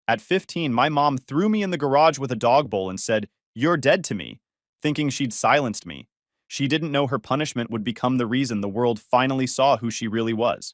At 15, my mom threw me in the garage with a dog bowl and said, "You're dead to me," thinking she'd silenced me. She didn't know her punishment would become the reason the world finally saw who she really was.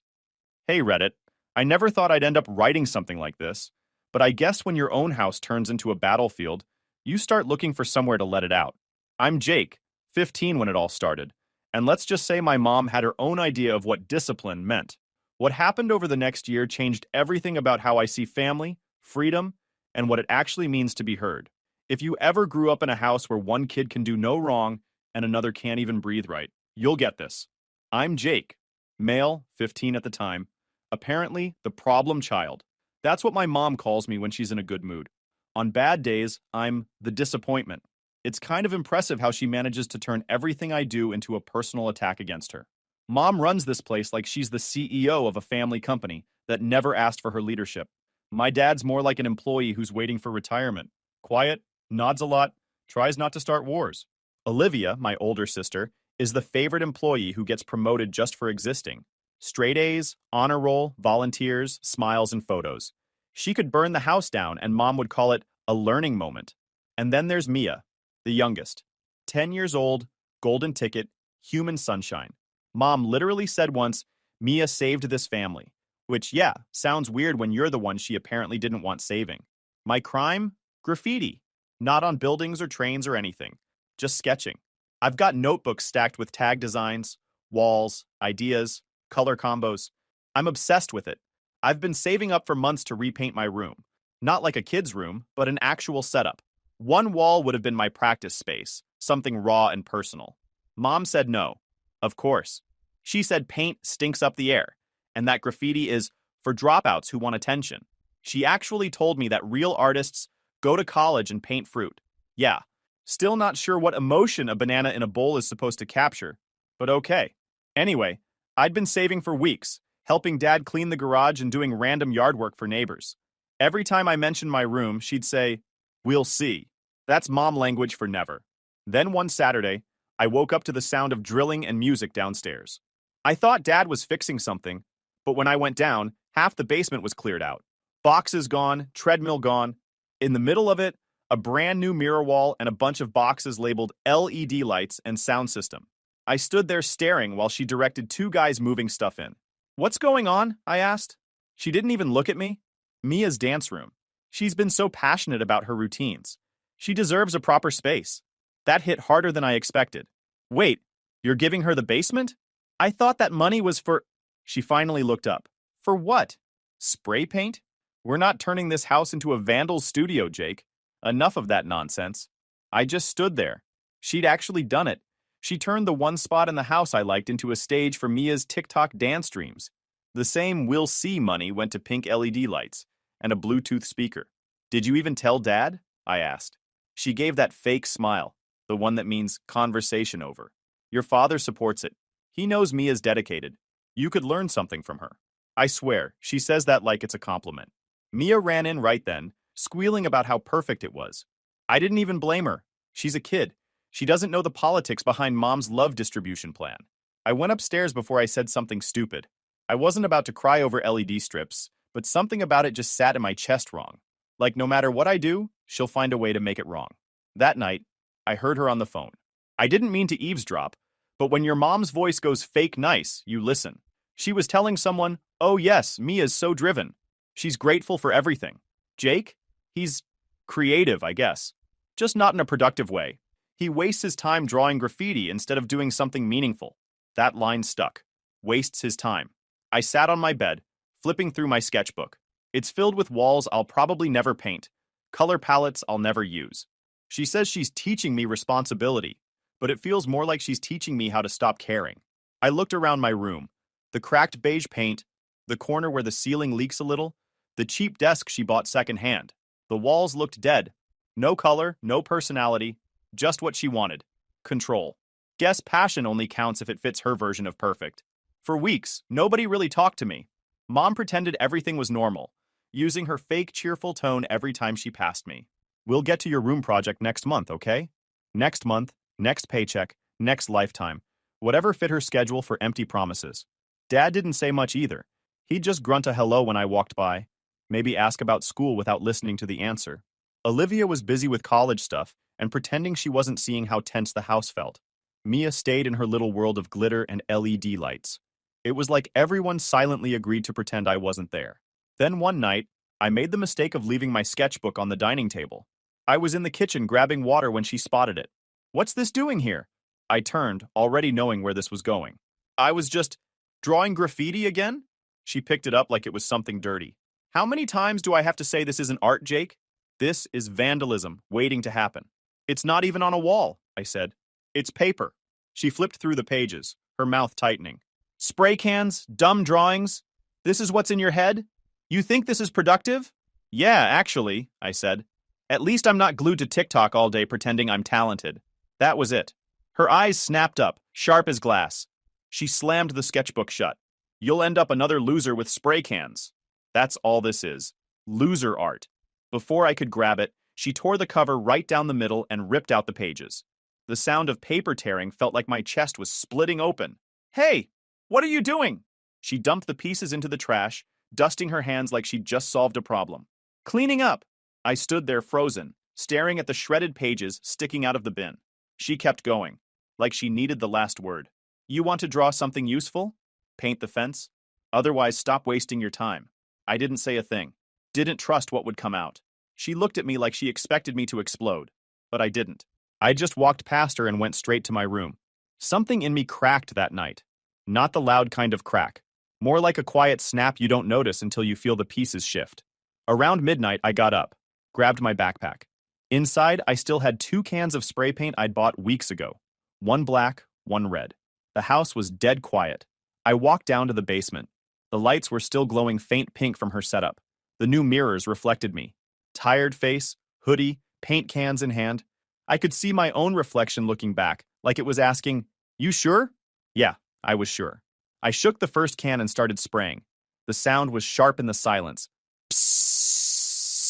Hey Reddit, I never thought I'd end up writing something like this, but I guess when your own house turns into a battlefield, you start looking for somewhere to let it out. I'm Jake, 15 when it all started, and let's just say my mom had her own idea of what discipline meant. What happened over the next year changed everything about how I see family, freedom, and what it actually means to be heard. If you ever grew up in a house where one kid can do no wrong and another can't even breathe right, you'll get this. I'm Jake, male, 15 at the time, apparently the problem child. That's what my mom calls me when she's in a good mood. On bad days, I'm the disappointment. It's kind of impressive how she manages to turn everything I do into a personal attack against her. Mom runs this place like she's the CEO of a family company that never asked for her leadership. My dad's more like an employee who's waiting for retirement. Quiet, nods a lot, tries not to start wars. Olivia, my older sister, is the favorite employee who gets promoted just for existing. Straight A's, honor roll, volunteers, smiles, and photos. She could burn the house down and mom would call it a learning moment. And then there's Mia, the youngest. 10 years old, golden ticket, human sunshine. Mom literally said once, "Mia saved this family." Which, yeah, sounds weird when you're the one she apparently didn't want saving. My crime? Graffiti. Not on buildings or trains or anything. Just sketching. I've got notebooks stacked with tag designs, walls, ideas, color combos. I'm obsessed with it. I've been saving up for months to repaint my room. Not like a kid's room, but an actual setup. One wall would have been my practice space, something raw and personal. Mom said no. Of course. She said paint stinks up the air, and that graffiti is for dropouts who want attention. She actually told me that real artists go to college and paint fruit. Yeah, still not sure what emotion a banana in a bowl is supposed to capture, but okay. Anyway, I'd been saving for weeks, helping Dad clean the garage and doing random yard work for neighbors. Every time I mentioned my room, she'd say, "We'll see." That's mom language for never. Then one Saturday, I woke up to the sound of drilling and music downstairs. I thought Dad was fixing something, but when I went down, half the basement was cleared out. Boxes gone, treadmill gone. In the middle of it, a brand new mirror wall and a bunch of boxes labeled LED lights and sound system. I stood there staring while she directed two guys moving stuff in. "What's going on?" I asked. She didn't even look at me. Mia's dance room. She's been so passionate about her routines. She deserves a proper space. That hit harder than I expected. "Wait, you're giving her the basement? I thought that money was for—" She finally looked up. "For what? Spray paint? We're not turning this house into a vandal's studio, Jake. Enough of that nonsense." I just stood there. She'd actually done it. She turned the one spot in the house I liked into a stage for Mia's TikTok dance streams. The same "we'll see" money went to pink LED lights and a Bluetooth speaker. "Did you even tell Dad?" I asked. She gave that fake smile, the one that means conversation over. "Your father supports it. He knows Mia's dedicated. You could learn something from her." I swear, she says that like it's a compliment. Mia ran in right then, squealing about how perfect it was. I didn't even blame her. She's a kid. She doesn't know the politics behind mom's love distribution plan. I went upstairs before I said something stupid. I wasn't about to cry over LED strips, but something about it just sat in my chest wrong. Like no matter what I do, she'll find a way to make it wrong. That night, I heard her on the phone. I didn't mean to eavesdrop, but when your mom's voice goes fake nice, you listen. She was telling someone, "Oh yes, Mia's so driven. She's grateful for everything. Jake? He's creative, I guess. Just not in a productive way. He wastes his time drawing graffiti instead of doing something meaningful." That line stuck. Wastes his time. I sat on my bed, flipping through my sketchbook. It's filled with walls I'll probably never paint, color palettes I'll never use. She says she's teaching me responsibility, but it feels more like she's teaching me how to stop caring. I looked around my room. The cracked beige paint, the corner where the ceiling leaks a little, the cheap desk she bought secondhand. The walls looked dead. No color, no personality, just what she wanted. Control. Guess passion only counts if it fits her version of perfect. For weeks, nobody really talked to me. Mom pretended everything was normal, using her fake cheerful tone every time she passed me. "We'll get to your room project next month, okay?" Next month, next paycheck, next lifetime. Whatever fit her schedule for empty promises. Dad didn't say much either. He'd just grunt a hello when I walked by. Maybe ask about school without listening to the answer. Olivia was busy with college stuff and pretending she wasn't seeing how tense the house felt. Mia stayed in her little world of glitter and LED lights. It was like everyone silently agreed to pretend I wasn't there. Then one night, I made the mistake of leaving my sketchbook on the dining table. I was in the kitchen grabbing water when she spotted it. "What's this doing here?" I turned, already knowing where this was going. "I was just drawing graffiti again?" She picked it up like it was something dirty. "How many times do I have to say this isn't art, Jake? This is vandalism waiting to happen." "It's not even on a wall," I said. "It's paper." She flipped through the pages, her mouth tightening. "Spray cans, dumb drawings. This is what's in your head? You think this is productive?" "Yeah, actually," I said. "At least I'm not glued to TikTok all day pretending I'm talented." That was it. Her eyes snapped up, sharp as glass. She slammed the sketchbook shut. "You'll end up another loser with spray cans." That's all this is. Loser art. Before I could grab it, she tore the cover right down the middle and ripped out the pages. The sound of paper tearing felt like my chest was splitting open. "Hey, what are you doing?" She dumped the pieces into the trash, dusting her hands like she'd just solved a problem. "Cleaning up." I stood there frozen, staring at the shredded pages sticking out of the bin. She kept going, like she needed the last word. "You want to draw something useful? Paint the fence? Otherwise, stop wasting your time." I didn't say a thing. Didn't trust what would come out. She looked at me like she expected me to explode, but I didn't. I just walked past her and went straight to my room. Something in me cracked that night. Not the loud kind of crack. More like a quiet snap you don't notice until you feel the pieces shift. Around midnight, I got up, grabbed my backpack. Inside, I still had 2 cans of spray paint I'd bought weeks ago. One black, one red. The house was dead quiet. I walked down to the basement. The lights were still glowing faint pink from her setup. The new mirrors reflected me. Tired face, hoodie, paint cans in hand. I could see my own reflection looking back, like it was asking, "You sure?" Yeah, I was sure. I shook the first can and started spraying. The sound was sharp in the silence. Psss,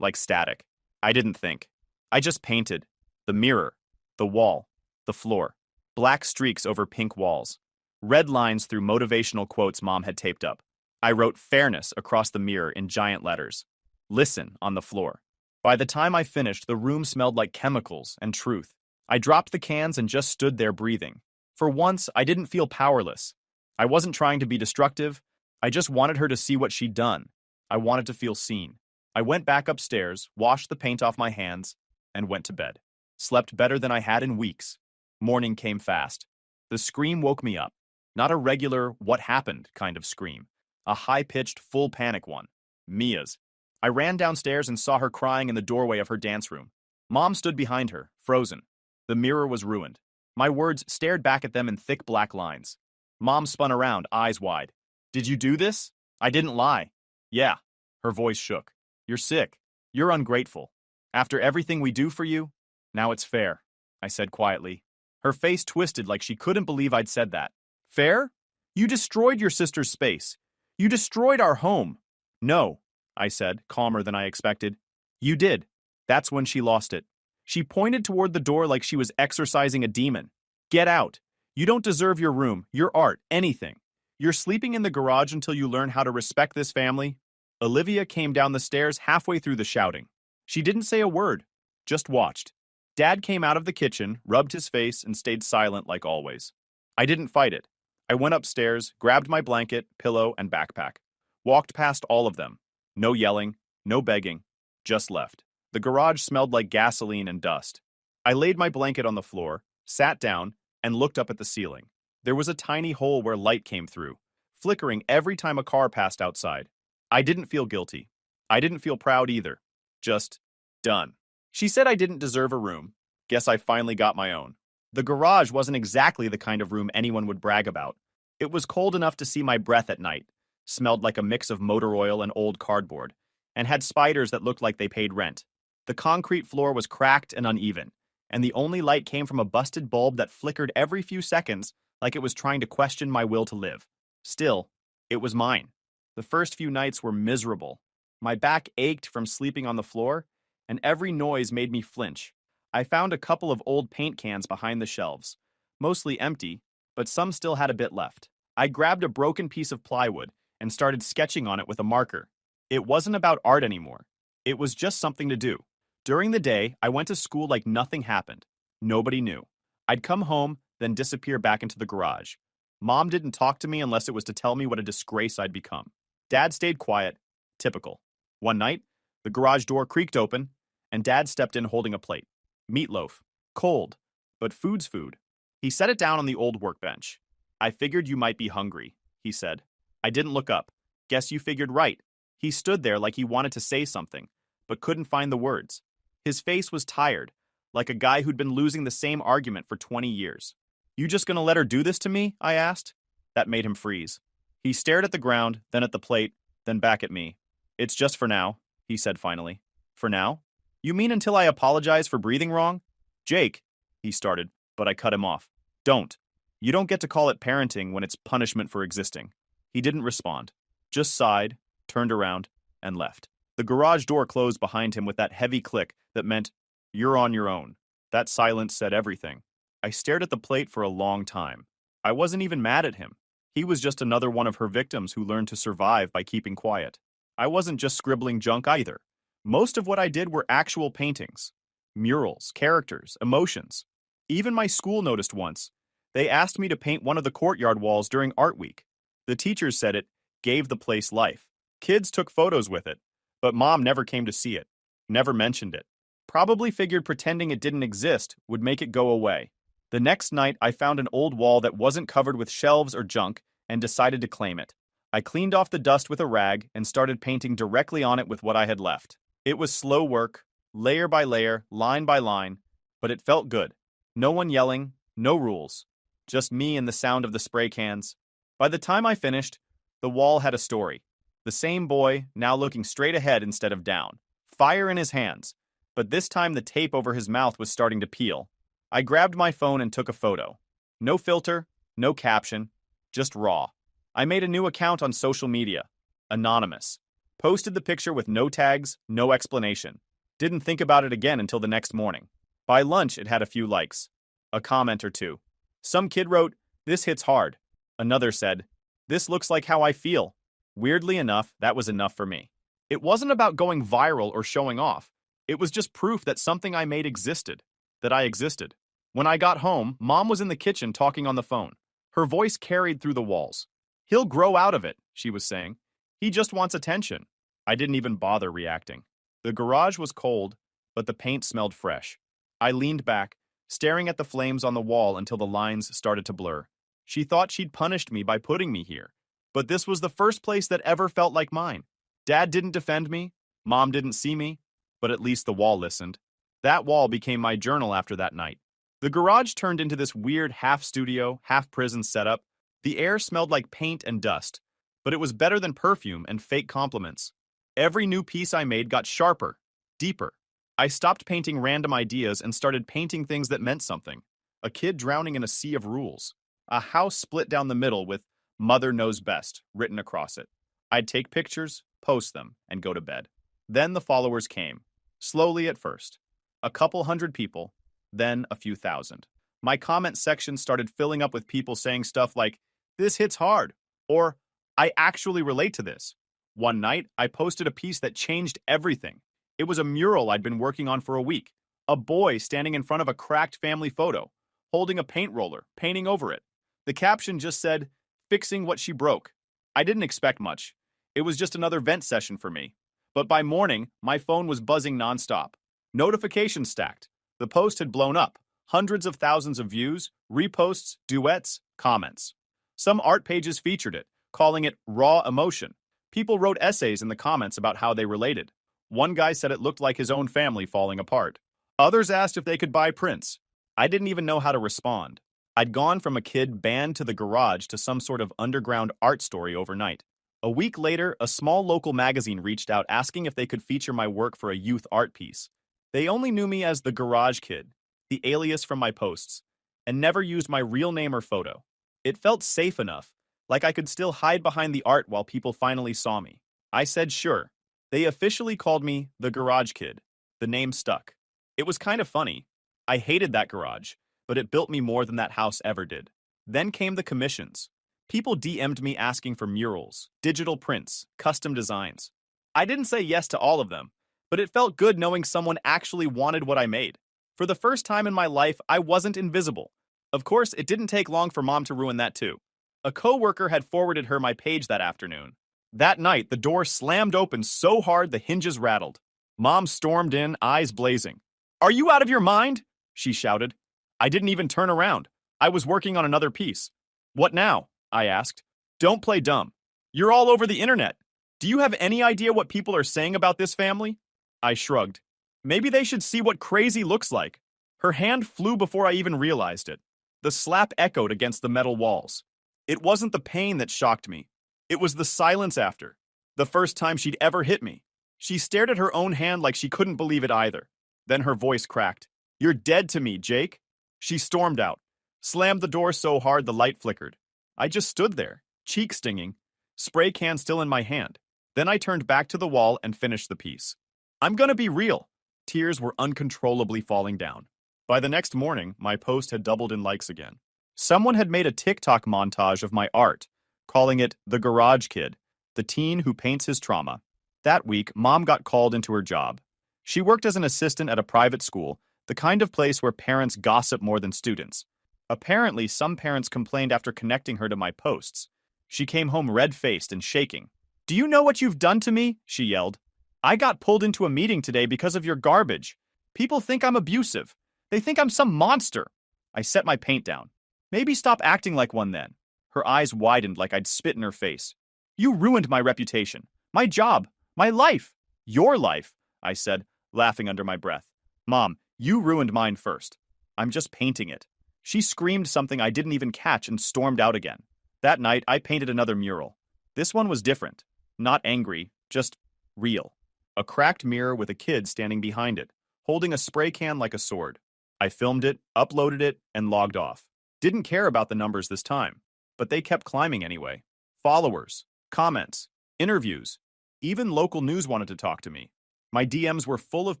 like static. I didn't think. I just painted. The mirror, the wall, the floor. Black streaks over pink walls. Red lines through motivational quotes Mom had taped up. I wrote fairness across the mirror in giant letters. Listen on the floor. By the time I finished, the room smelled like chemicals and truth. I dropped the cans and just stood there breathing. For once, I didn't feel powerless. I wasn't trying to be destructive. I just wanted her to see what she'd done. I wanted to feel seen. I went back upstairs, washed the paint off my hands, and went to bed. Slept better than I had in weeks. Morning came fast. The scream woke me up. Not a regular, "what happened" kind of scream. A high-pitched, full panic one. Mia's. I ran downstairs and saw her crying in the doorway of her dance room. Mom stood behind her, frozen. The mirror was ruined. My words stared back at them in thick black lines. Mom spun around, eyes wide. "Did you do this?" I didn't lie. "Yeah." Her voice shook. "You're sick. You're ungrateful. After everything we do for you, now it's fair," I said quietly. Her face twisted like she couldn't believe I'd said that. "Fair? You destroyed your sister's space. You destroyed our home." "No," I said, calmer than I expected. "You did." That's when she lost it. She pointed toward the door like she was exorcising a demon. "Get out. You don't deserve your room, your art, anything. You're sleeping in the garage until you learn how to respect this family." Olivia came down the stairs halfway through the shouting. She didn't say a word, just watched. Dad came out of the kitchen, rubbed his face, and stayed silent like always. I didn't fight it. I went upstairs, grabbed my blanket, pillow, and backpack. Walked past all of them. No yelling, no begging, just left. The garage smelled like gasoline and dust. I laid my blanket on the floor, sat down, and looked up at the ceiling. There was a tiny hole where light came through, flickering every time a car passed outside. I didn't feel guilty. I didn't feel proud either. Just done. She said I didn't deserve a room. Guess I finally got my own. The garage wasn't exactly the kind of room anyone would brag about. It was cold enough to see my breath at night, smelled like a mix of motor oil and old cardboard, and had spiders that looked like they paid rent. The concrete floor was cracked and uneven, and the only light came from a busted bulb that flickered every few seconds like it was trying to question my will to live. Still, it was mine. The first few nights were miserable. My back ached from sleeping on the floor, and every noise made me flinch. I found a couple of old paint cans behind the shelves, mostly empty, but some still had a bit left. I grabbed a broken piece of plywood and started sketching on it with a marker. It wasn't about art anymore. It was just something to do. During the day, I went to school like nothing happened. Nobody knew. I'd come home, then disappear back into the garage. Mom didn't talk to me unless it was to tell me what a disgrace I'd become. Dad stayed quiet. Typical. One night, the garage door creaked open, and Dad stepped in holding a plate. Meatloaf. Cold. But food's food. He set it down on the old workbench. I figured you might be hungry, he said. I didn't look up. Guess you figured right. He stood there like he wanted to say something, but couldn't find the words. His face was tired, like a guy who'd been losing the same argument for 20 years. You just gonna let her do this to me? I asked. That made him freeze. He stared at the ground, then at the plate, then back at me. It's just for now, he said finally. For now? You mean until I apologize for breathing wrong? Jake, he started, but I cut him off. Don't. You don't get to call it parenting when it's punishment for existing. He didn't respond, just sighed, turned around, and left. The garage door closed behind him with that heavy click that meant, you're on your own. That silence said everything. I stared at the plate for a long time. I wasn't even mad at him. He was just another one of her victims who learned to survive by keeping quiet. I wasn't just scribbling junk either. Most of what I did were actual paintings. Murals, characters, emotions. Even my school noticed once. They asked me to paint one of the courtyard walls during Art Week. The teachers said it gave the place life. Kids took photos with it, but Mom never came to see it, never mentioned it. Probably figured pretending it didn't exist would make it go away. The next night, I found an old wall that wasn't covered with shelves or junk and decided to claim it. I cleaned off the dust with a rag and started painting directly on it with what I had left. It was slow work, layer by layer, line by line, but it felt good. No one yelling, no rules. Just me and the sound of the spray cans. By the time I finished, the wall had a story. The same boy, now looking straight ahead instead of down. Fire in his hands, but this time the tape over his mouth was starting to peel. I grabbed my phone and took a photo. No filter, no caption, just raw. I made a new account on social media. Anonymous. Posted the picture with no tags, no explanation. Didn't think about it again until the next morning. By lunch, it had a few likes. A comment or two. Some kid wrote, "This hits hard." Another said, "This looks like how I feel." Weirdly enough, that was enough for me. It wasn't about going viral or showing off. It was just proof that something I made existed. That I existed. When I got home, Mom was in the kitchen talking on the phone. Her voice carried through the walls. "He'll grow out of it," she was saying. "He just wants attention." I didn't even bother reacting. The garage was cold, but the paint smelled fresh. I leaned back, staring at the flames on the wall until the lines started to blur. She thought she'd punished me by putting me here. But this was the first place that ever felt like mine. Dad didn't defend me. Mom didn't see me. But at least the wall listened. That wall became my journal after that night. The garage turned into this weird half-studio, half-prison setup. The air smelled like paint and dust, but it was better than perfume and fake compliments. Every new piece I made got sharper, deeper. I stopped painting random ideas and started painting things that meant something. A kid drowning in a sea of rules. A house split down the middle with "Mother Knows Best" written across it. I'd take pictures, post them, and go to bed. Then the followers came. Slowly at first. A couple hundred people, then a few thousand. My comment section started filling up with people saying stuff like, "This hits hard," or "I actually relate to this." One night, I posted a piece that changed everything. It was a mural I'd been working on for a week. A boy standing in front of a cracked family photo, holding a paint roller, painting over it. The caption just said, "Fixing what she broke." I didn't expect much. It was just another vent session for me. But by morning, my phone was buzzing nonstop. Notifications stacked. The post had blown up. Hundreds of thousands of views, reposts, duets, comments. Some art pages featured it, calling it raw emotion. People wrote essays in the comments about how they related. One guy said it looked like his own family falling apart. Others asked if they could buy prints. I didn't even know how to respond. I'd gone from a kid banned to the garage to some sort of underground art story overnight. A week later, a small local magazine reached out asking if they could feature my work for a youth art piece. They only knew me as the Garage Kid, the alias from my posts, and never used my real name or photo. It felt safe enough, like I could still hide behind the art while people finally saw me. I said sure. They officially called me the Garage Kid. The name stuck. It was kind of funny. I hated that garage, but it built me more than that house ever did. Then came the commissions. People DM'd me asking for murals, digital prints, custom designs. I didn't say yes to all of them, but it felt good knowing someone actually wanted what I made. For the first time in my life, I wasn't invisible. Of course, it didn't take long for Mom to ruin that too. A coworker had forwarded her my page that afternoon. That night, the door slammed open so hard the hinges rattled. Mom stormed in, eyes blazing. "Are you out of your mind?" she shouted. I didn't even turn around. I was working on another piece. "What now?" I asked. "Don't play dumb. You're all over the internet. Do you have any idea what people are saying about this family?" I shrugged. "Maybe they should see what crazy looks like." Her hand flew before I even realized it. The slap echoed against the metal walls. It wasn't the pain that shocked me. It was the silence after. The first time she'd ever hit me. She stared at her own hand like she couldn't believe it either. Then her voice cracked. "You're dead to me, Jake." She stormed out, slammed the door so hard the light flickered. I just stood there, cheek stinging, spray can still in my hand. Then I turned back to the wall and finished the piece. I'm gonna be real. Tears were uncontrollably falling down. By the next morning, my post had doubled in likes again. Someone had made a TikTok montage of my art, calling it The Garage Kid, the teen who paints his trauma. That week, Mom got called into her job. She worked as an assistant at a private school, the kind of place where parents gossip more than students. Apparently, some parents complained after connecting her to my posts. She came home red-faced and shaking. "Do you know what you've done to me?" she yelled. "I got pulled into a meeting today because of your garbage. People think I'm abusive. They think I'm some monster." I set my paint down. "Maybe stop acting like one then." Her eyes widened like I'd spit in her face. "You ruined my reputation, my job, my life." "Your life," I said, laughing under my breath. "Mom, you ruined mine first. I'm just painting it." She screamed something I didn't even catch and stormed out again. That night, I painted another mural. This one was different. Not angry, just real. A cracked mirror with a kid standing behind it, holding a spray can like a sword. I filmed it, uploaded it, and logged off. Didn't care about the numbers this time, but they kept climbing anyway. Followers, comments, interviews. Even local news wanted to talk to me. My DMs were full of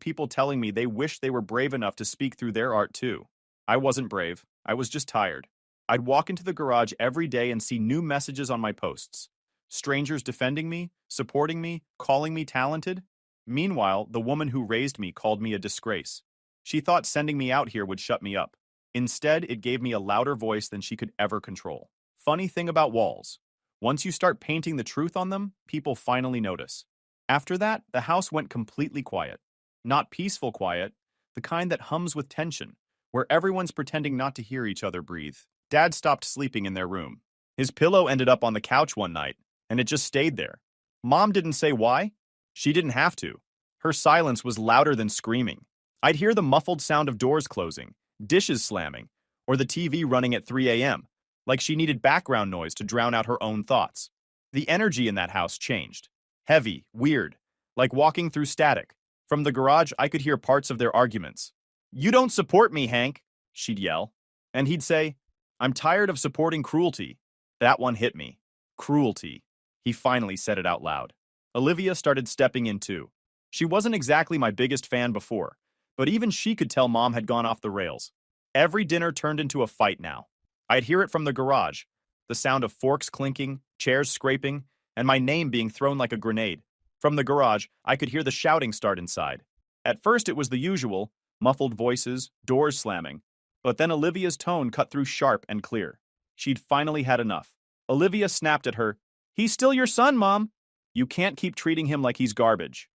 people telling me they wished they were brave enough to speak through their art too. I wasn't brave. I was just tired. I'd walk into the garage every day and see new messages on my posts. Strangers defending me, supporting me, calling me talented. Meanwhile, the woman who raised me called me a disgrace. She thought sending me out here would shut me up. Instead, it gave me a louder voice than she could ever control. Funny thing about walls. Once you start painting the truth on them, people finally notice. After that, the house went completely quiet. Not peaceful quiet, the kind that hums with tension, where everyone's pretending not to hear each other breathe. Dad stopped sleeping in their room. His pillow ended up on the couch one night, and it just stayed there. Mom didn't say why. She didn't have to. Her silence was louder than screaming. I'd hear the muffled sound of doors closing, dishes slamming, or the TV running at 3 a.m., like she needed background noise to drown out her own thoughts. The energy in that house changed. Heavy, weird, like walking through static. From the garage, I could hear parts of their arguments. "You don't support me, Hank," she'd yell. And he'd say, "I'm tired of supporting cruelty." That one hit me. Cruelty. He finally said it out loud. Olivia started stepping in too. She wasn't exactly my biggest fan before, but even she could tell Mom had gone off the rails. Every dinner turned into a fight now. I'd hear it from the garage, the sound of forks clinking, chairs scraping, and my name being thrown like a grenade. From the garage, I could hear the shouting start inside. At first it was the usual, muffled voices, doors slamming. But then Olivia's tone cut through sharp and clear. She'd finally had enough. Olivia snapped at her. "He's still your son, Mom. You can't keep treating him like he's garbage."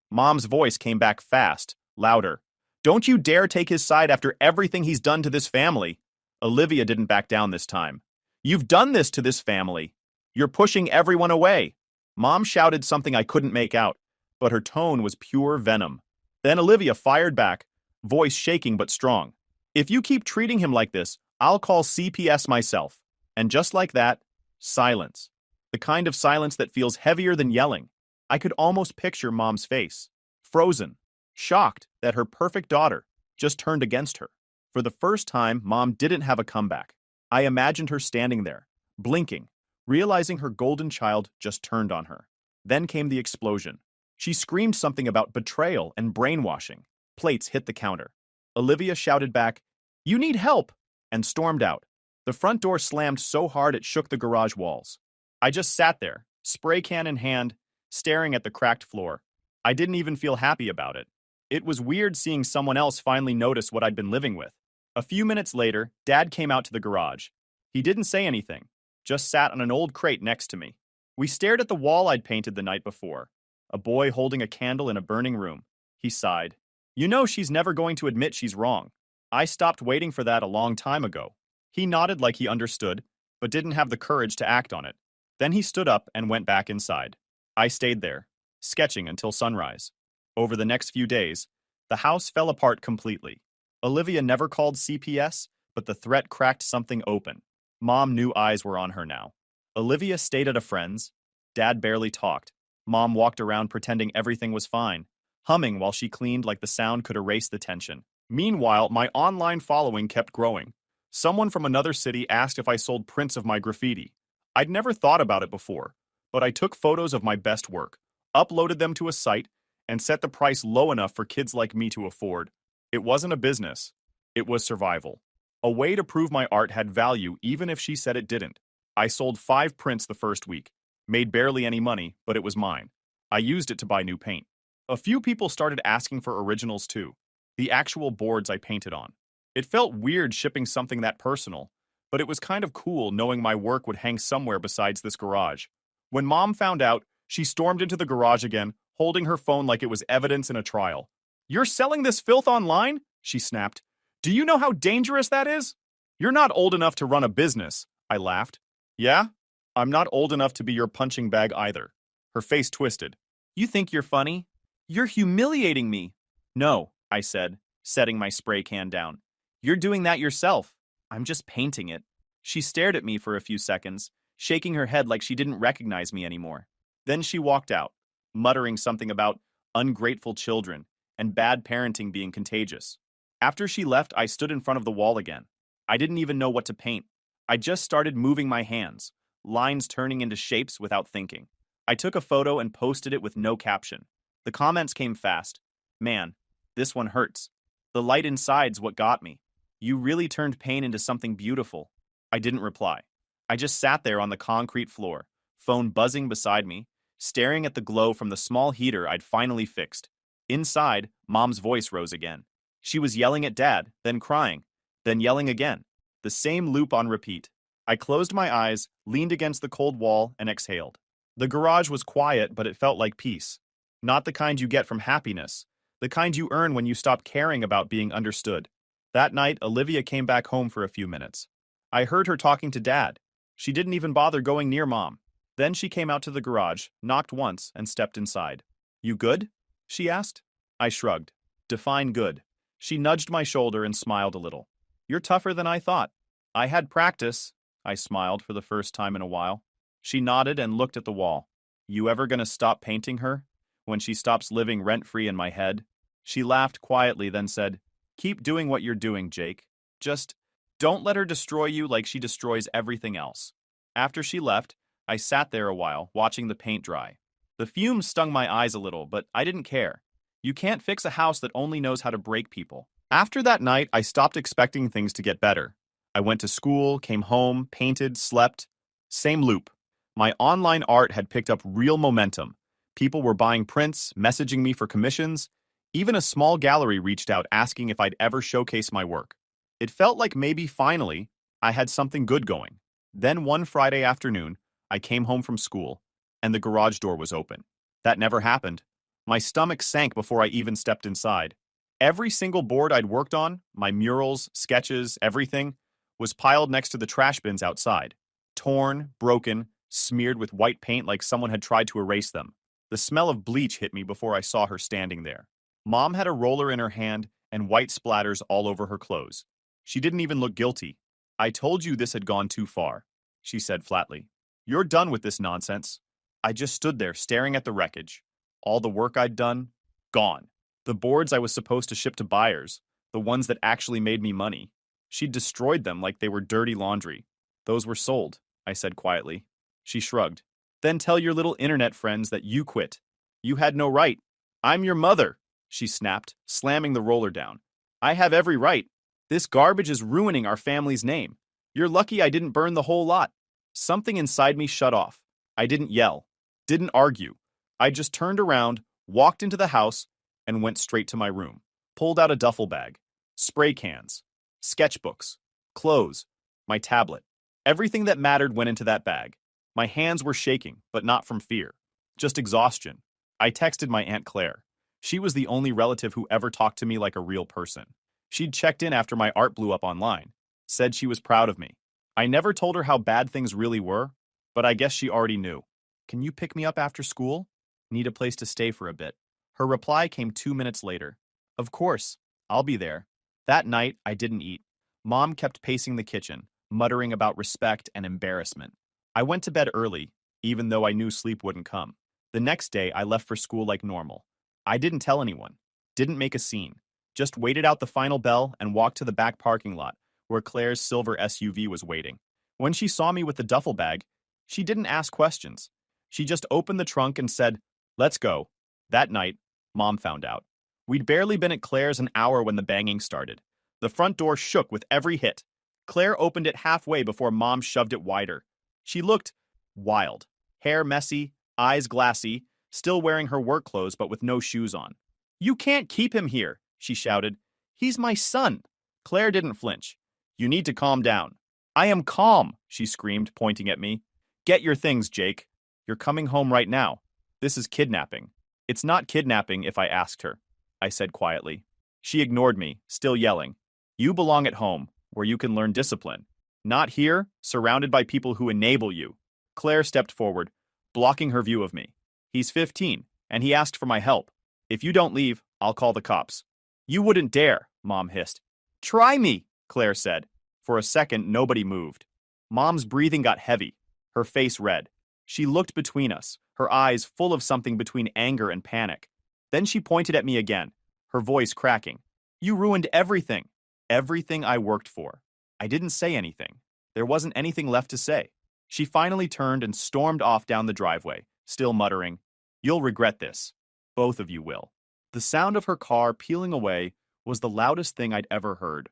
Mom's voice came back fast, louder. "Don't you dare take his side after everything he's done to this family." Olivia didn't back down this time. "You've done this to this family. You're pushing everyone away." Mom shouted something I couldn't make out, but her tone was pure venom. Then Olivia fired back, voice shaking but strong. "If you keep treating him like this, I'll call CPS myself." And just like that, silence. The kind of silence that feels heavier than yelling. I could almost picture Mom's face. Frozen. Shocked that her perfect daughter just turned against her. For the first time, Mom didn't have a comeback. I imagined her standing there, blinking, realizing her golden child just turned on her. Then came the explosion. She screamed something about betrayal and brainwashing. Plates hit the counter. Olivia shouted back, "You need help!" and stormed out. The front door slammed so hard it shook the garage walls. I just sat there, spray can in hand, staring at the cracked floor. I didn't even feel happy about it. It was weird seeing someone else finally notice what I'd been living with. A few minutes later, Dad came out to the garage. He didn't say anything, just sat on an old crate next to me. We stared at the wall I'd painted the night before. A boy holding a candle in a burning room. He sighed. You know she's never going to admit she's wrong. I stopped waiting for that a long time ago. He nodded like he understood, but didn't have the courage to act on it. Then he stood up and went back inside. I stayed there, sketching until sunrise. Over the next few days, the house fell apart completely. Olivia never called CPS, but the threat cracked something open. Mom knew eyes were on her now. Olivia stayed at a friend's. Dad barely talked. Mom walked around pretending everything was fine, humming while she cleaned like the sound could erase the tension. Meanwhile, my online following kept growing. Someone from another city asked if I sold prints of my graffiti. I'd never thought about it before, but I took photos of my best work, uploaded them to a site, and set the price low enough for kids like me to afford. It wasn't a business. It was survival. A way to prove my art had value even if she said it didn't. I sold 5 prints the first week. Made barely any money, but it was mine. I used it to buy new paint. A few people started asking for originals too. The actual boards I painted on. It felt weird shipping something that personal, but it was kind of cool knowing my work would hang somewhere besides this garage. When Mom found out, she stormed into the garage again, holding her phone like it was evidence in a trial. You're selling this filth online? She snapped. Do you know how dangerous that is? You're not old enough to run a business, I laughed. Yeah? I'm not old enough to be your punching bag either. Her face twisted. You think you're funny? You're humiliating me. No, I said, setting my spray can down. You're doing that yourself. I'm just painting it. She stared at me for a few seconds, shaking her head like she didn't recognize me anymore. Then she walked out, muttering something about ungrateful children and bad parenting being contagious. After she left, I stood in front of the wall again. I didn't even know what to paint. I just started moving my hands, lines turning into shapes without thinking. I took a photo and posted it with no caption. The comments came fast. Man, this one hurts. The light inside's what got me. You really turned pain into something beautiful. I didn't reply. I just sat there on the concrete floor, phone buzzing beside me, staring at the glow from the small heater I'd finally fixed. Inside, Mom's voice rose again. She was yelling at Dad, then crying, then yelling again. The same loop on repeat. I closed my eyes, leaned against the cold wall, and exhaled. The garage was quiet, but it felt like peace. Not the kind you get from happiness, the kind you earn when you stop caring about being understood. That night, Olivia came back home for a few minutes. I heard her talking to Dad. She didn't even bother going near Mom. Then she came out to the garage, knocked once, and stepped inside. You good? She asked. I shrugged. Define good. She nudged my shoulder and smiled a little. You're tougher than I thought. I had practice. I smiled for the first time in a while. She nodded and looked at the wall. You ever gonna stop painting her? When she stops living rent-free in my head? She laughed quietly, then said, Keep doing what you're doing, Jake. Just don't let her destroy you like she destroys everything else. After she left, I sat there a while, watching the paint dry. The fumes stung my eyes a little, but I didn't care. You can't fix a house that only knows how to break people. After that night, I stopped expecting things to get better. I went to school, came home, painted, slept. Same loop. My online art had picked up real momentum. People were buying prints, messaging me for commissions. Even a small gallery reached out asking if I'd ever showcase my work. It felt like maybe finally I had something good going. Then one Friday afternoon, I came home from school, and the garage door was open. That never happened. My stomach sank before I even stepped inside. Every single board I'd worked on, my murals, sketches, everything, was piled next to the trash bins outside. Torn, broken, smeared with white paint like someone had tried to erase them. The smell of bleach hit me before I saw her standing there. Mom had a roller in her hand and white splatters all over her clothes. She didn't even look guilty. I told you this had gone too far, she said flatly. You're done with this nonsense. I just stood there staring at the wreckage. All the work I'd done, gone. The boards I was supposed to ship to buyers, the ones that actually made me money. She'd destroyed them like they were dirty laundry. Those were sold, I said quietly. She shrugged. Then tell your little internet friends that you quit. You had no right. I'm your mother, she snapped, slamming the roller down. I have every right. This garbage is ruining our family's name. You're lucky I didn't burn the whole lot. Something inside me shut off. I didn't yell, didn't argue. I just turned around, walked into the house, and went straight to my room. Pulled out a duffel bag, spray cans, sketchbooks, clothes, my tablet. Everything that mattered went into that bag. My hands were shaking, but not from fear, just exhaustion. I texted my Aunt Claire. She was the only relative who ever talked to me like a real person. She'd checked in after my art blew up online, said she was proud of me. I never told her how bad things really were, but I guess she already knew. Can you pick me up after school? Need a place to stay for a bit. Her reply came 2 minutes later. Of course, I'll be there. That night, I didn't eat. Mom kept pacing the kitchen, muttering about respect and embarrassment. I went to bed early, even though I knew sleep wouldn't come. The next day, I left for school like normal. I didn't tell anyone, didn't make a scene, just waited out the final bell and walked to the back parking lot where Claire's silver SUV was waiting. When she saw me with the duffel bag, she didn't ask questions. She just opened the trunk and said, "Let's go." That night, Mom found out. We'd barely been at Claire's an hour when the banging started. The front door shook with every hit. Claire opened it halfway before Mom shoved it wider. She looked wild. Hair messy, eyes glassy, still wearing her work clothes but with no shoes on. "You can't keep him here," she shouted. "He's my son." Claire didn't flinch. "You need to calm down." "I am calm," she screamed, pointing at me. "Get your things, Jake. You're coming home right now. This is kidnapping." "It's not kidnapping if I asked her," I said quietly. She ignored me, still yelling. "You belong at home, where you can learn discipline. Not here, surrounded by people who enable you." Claire stepped forward, blocking her view of me. "He's 15, and he asked for my help. If you don't leave, I'll call the cops." "You wouldn't dare," Mom hissed. "Try me," Claire said. For a second, nobody moved. Mom's breathing got heavy, her face red. She looked between us, her eyes full of something between anger and panic. Then she pointed at me again, her voice cracking. "You ruined everything. Everything I worked for." I didn't say anything. There wasn't anything left to say. She finally turned and stormed off down the driveway, still muttering, "You'll regret this. Both of you will." The sound of her car peeling away was the loudest thing I'd ever heard.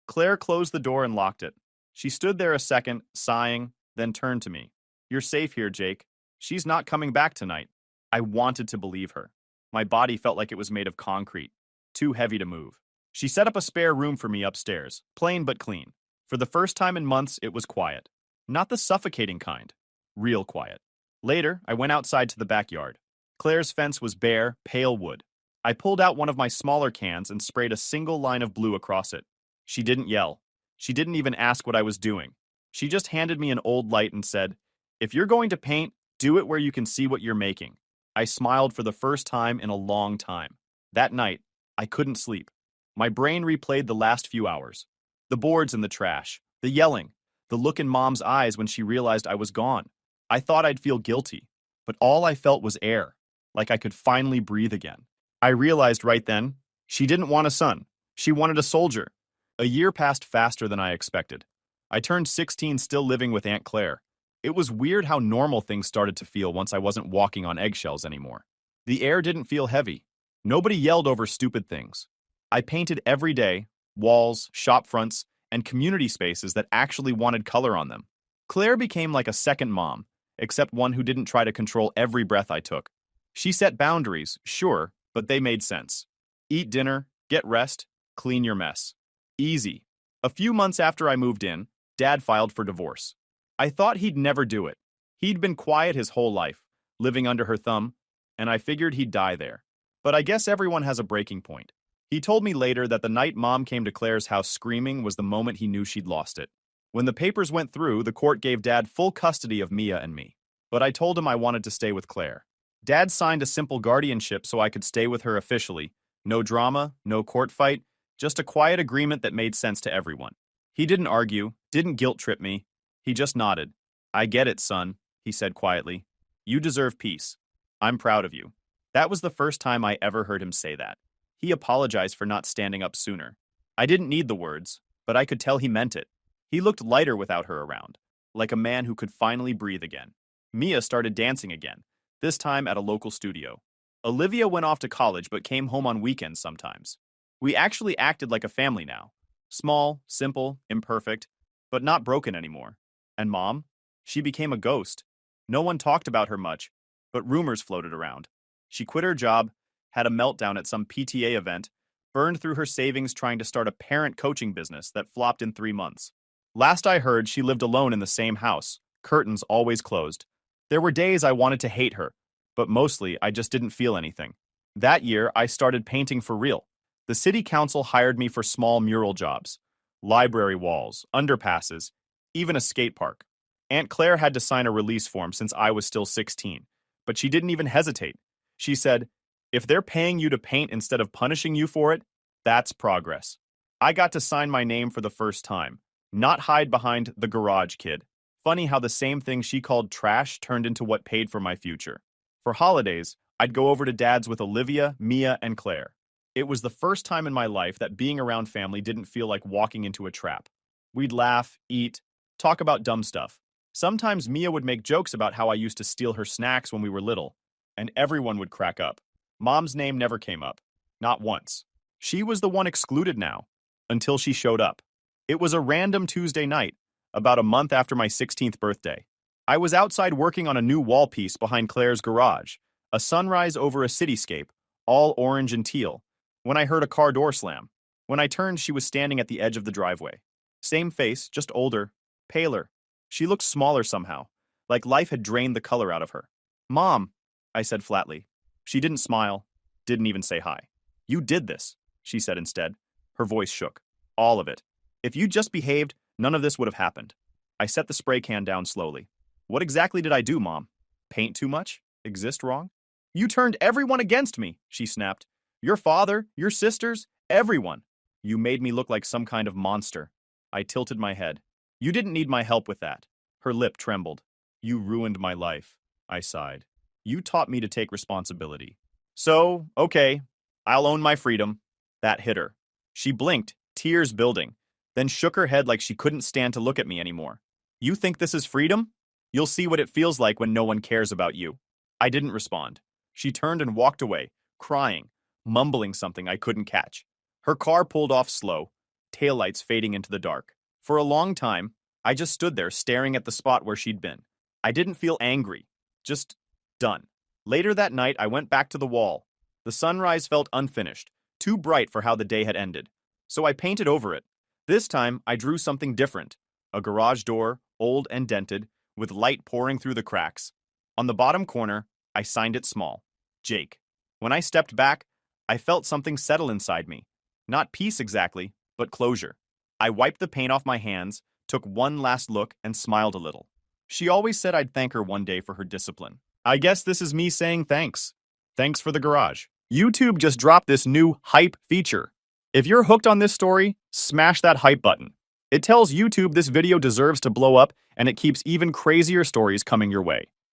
Claire closed the door and locked it. She stood there a second, sighing, then turned to me. "You're safe here, Jake. She's not coming back tonight." I wanted to believe her. My body felt like it was made of concrete, too heavy to move. She set up a spare room for me upstairs, plain but clean. For the first time in months, it was quiet. Not the suffocating kind. Real quiet. Later, I went outside to the backyard. Claire's fence was bare, pale wood. I pulled out one of my smaller cans and sprayed a single line of blue across it. She didn't yell. She didn't even ask what I was doing. She just handed me an old light and said, "If you're going to paint, do it where you can see what you're making." I smiled for the first time in a long time. That night, I couldn't sleep. My brain replayed the last few hours. The boards in the trash, the yelling, the look in Mom's eyes when she realized I was gone. I thought I'd feel guilty, but all I felt was air, like I could finally breathe again. I realized right then, she didn't want a son. She wanted a soldier. A year passed faster than I expected. I turned 16 still living with Aunt Claire. It was weird how normal things started to feel once I wasn't walking on eggshells anymore. The air didn't feel heavy. Nobody yelled over stupid things. I painted every day, walls, shop fronts, and community spaces that actually wanted color on them. Claire became like a second mom, except one who didn't try to control every breath I took. She set boundaries, sure, but they made sense. Eat dinner, get rest, clean your mess. Easy. A few months after I moved in, Dad filed for divorce. I thought he'd never do it. He'd been quiet his whole life, living under her thumb, and I figured he'd die there. But I guess everyone has a breaking point. He told me later that the night Mom came to Claire's house screaming was the moment he knew she'd lost it. When the papers went through, the court gave Dad full custody of Mia and me. But I told him I wanted to stay with Claire. Dad signed a simple guardianship so I could stay with her officially. No drama, no court fight, just a quiet agreement that made sense to everyone. He didn't argue, didn't guilt trip me. He just nodded. "I get it, son," he said quietly. "You deserve peace. I'm proud of you." That was the first time I ever heard him say that. He apologized for not standing up sooner. I didn't need the words, but I could tell he meant it. He looked lighter without her around, like a man who could finally breathe again. Mia started dancing again, this time at a local studio. Olivia went off to college but came home on weekends sometimes. We actually acted like a family now. Small, simple, imperfect, but not broken anymore. And Mom? She became a ghost. No one talked about her much, but rumors floated around. She quit her job, had a meltdown at some PTA event, burned through her savings trying to start a parent coaching business that flopped in 3 months. Last I heard, she lived alone in the same house, curtains always closed. There were days I wanted to hate her, but mostly I just didn't feel anything. That year, I started painting for real. The city council hired me for small mural jobs, library walls, underpasses, even a skate park. Aunt Claire had to sign a release form since I was still 16, but she didn't even hesitate. She said, if they're paying you to paint instead of punishing you for it, that's progress. I got to sign my name for the first time, not hide behind the garage kid. Funny how the same thing she called trash turned into what paid for my future. For holidays, I'd go over to Dad's with Olivia, Mia, and Claire. It was the first time in my life that being around family didn't feel like walking into a trap. We'd laugh, eat, talk about dumb stuff. Sometimes Mia would make jokes about how I used to steal her snacks when we were little, and everyone would crack up. Mom's name never came up. Not once. She was the one excluded now, until she showed up. It was a random Tuesday night, about a month after my 16th birthday. I was outside working on a new wall piece behind Claire's garage, a sunrise over a cityscape, all orange and teal, when I heard a car door slam. When I turned, she was standing at the edge of the driveway. Same face, just older, paler. She looked smaller somehow, like life had drained the color out of her. Mom, I said flatly. She didn't smile, didn't even say hi. You did this, she said instead. Her voice shook. All of it. If you just behaved, none of this would have happened. I set the spray can down slowly. What exactly did I do, Mom? Paint too much? Exist wrong? You turned everyone against me, she snapped. Your father, your sisters, everyone. You made me look like some kind of monster. I tilted my head. You didn't need my help with that. Her lip trembled. You ruined my life, I sighed. You taught me to take responsibility. So, okay, I'll own my freedom. That hit her. She blinked, tears building, then shook her head like she couldn't stand to look at me anymore. You think this is freedom? You'll see what it feels like when no one cares about you. I didn't respond. She turned and walked away, crying, mumbling something I couldn't catch. Her car pulled off slow, taillights fading into the dark. For a long time, I just stood there staring at the spot where she'd been. I didn't feel angry, just done. Later that night, I went back to the wall. The sunrise felt unfinished, too bright for how the day had ended. So I painted over it. This time, I drew something different. A garage door, old and dented, with light pouring through the cracks. On the bottom corner, I signed it small. Jake. When I stepped back, I felt something settle inside me. Not peace exactly, but closure. I wiped the paint off my hands, took one last look, and smiled a little. She always said I'd thank her one day for her discipline. I guess this is me saying thanks. Thanks for the garage. YouTube just dropped this new hype feature. If you're hooked on this story, smash that hype button. It tells YouTube this video deserves to blow up, and it keeps even crazier stories coming your way.